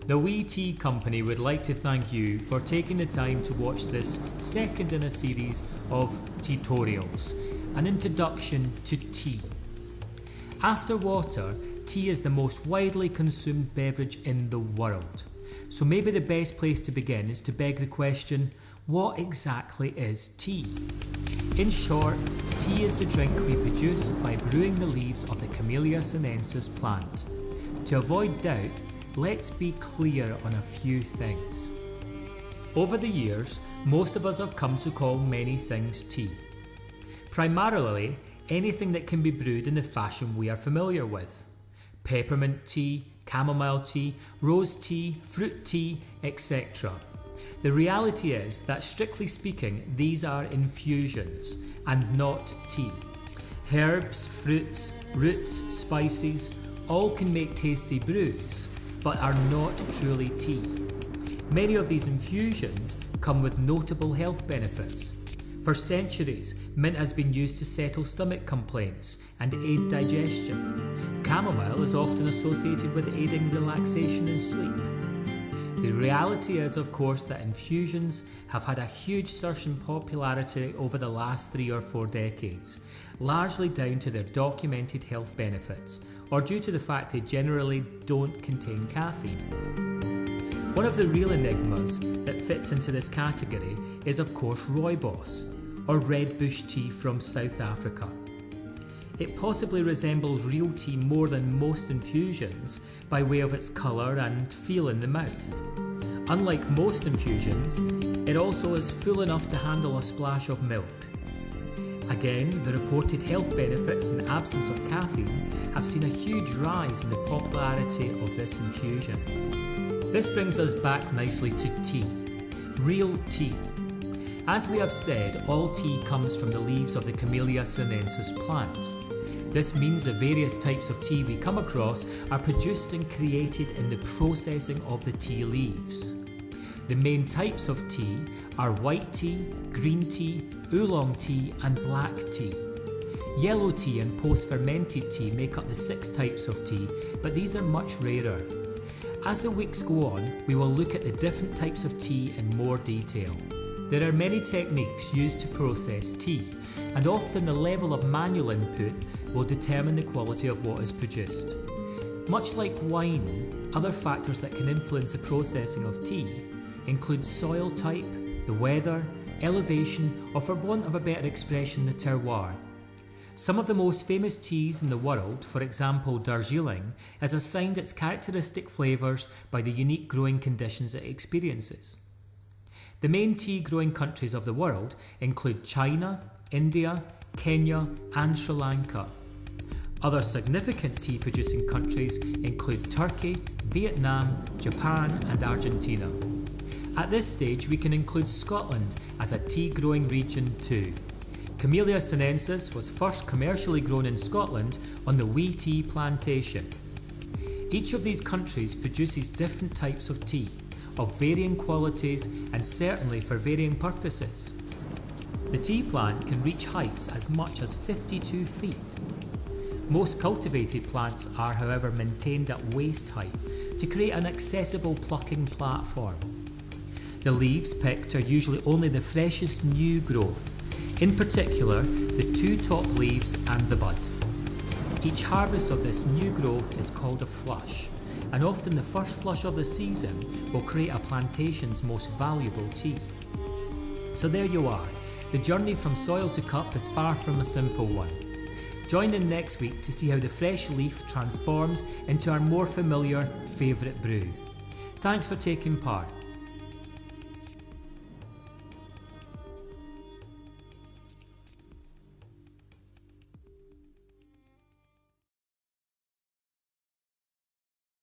The Wee Tea Company would like to thank you for taking the time to watch this second in a series of Teatorials, an introduction to tea. After water, tea is the most widely consumed beverage in the world. So maybe the best place to begin is to beg the question, what exactly is tea? In short, tea is the drink we produce by brewing the leaves of the Camellia sinensis plant. To avoid doubt, let's be clear on a few things. Over the years, most of us have come to call many things tea. Primarily, anything that can be brewed in the fashion we are familiar with. Peppermint tea, chamomile tea, rose tea, fruit tea, etc. The reality is that strictly speaking, these are infusions and not tea. Herbs, fruits, roots, spices, all can make tasty brews, but are not truly tea. Many of these infusions come with notable health benefits. For centuries, mint has been used to settle stomach complaints and aid digestion. Chamomile is often associated with aiding relaxation and sleep. The reality is, of course, that infusions have had a huge surge in popularity over the last 3 or 4 decades, largely down to their documented health benefits, or due to the fact they generally don't contain caffeine. One of the real enigmas that fits into this category is, of course, rooibos, or red bush tea from South Africa. It possibly resembles real tea more than most infusions by way of its colour and feel in the mouth. Unlike most infusions, it also is full enough to handle a splash of milk. Again, the reported health benefits in the absence of caffeine have seen a huge rise in the popularity of this infusion. This brings us back nicely to tea. Real tea. As we have said, all tea comes from the leaves of the Camellia sinensis plant. This means the various types of tea we come across are produced and created in the processing of the tea leaves. The main types of tea are white tea, green tea, oolong tea and black tea. Yellow tea and post-fermented tea make up the 6 types of tea, but these are much rarer. As the weeks go on, we will look at the different types of tea in more detail. There are many techniques used to process tea, and often the level of manual input will determine the quality of what is produced. Much like wine, other factors that can influence the processing of tea include soil type, the weather, elevation, or for want of a better expression, the terroir. Some of the most famous teas in the world, for example Darjeeling, is assigned its characteristic flavours by the unique growing conditions it experiences. The main tea growing countries of the world include China, India, Kenya and Sri Lanka. Other significant tea producing countries include Turkey, Vietnam, Japan and Argentina. At this stage we can include Scotland as a tea growing region too. Camellia sinensis was first commercially grown in Scotland on the Wee Tea plantation. Each of these countries produces different types of tea, of varying qualities and certainly for varying purposes. The tea plant can reach heights as much as 52 feet. Most cultivated plants are, however, maintained at waist height to create an accessible plucking platform. The leaves picked are usually only the freshest new growth, in particular the 2 top leaves and the bud. Each harvest of this new growth is called a flush, and often the first flush of the season will create a plantation's most valuable tea. So there you are, the journey from soil to cup is far from a simple one. Join in next week to see how the fresh leaf transforms into our more familiar favourite brew. Thanks for taking part.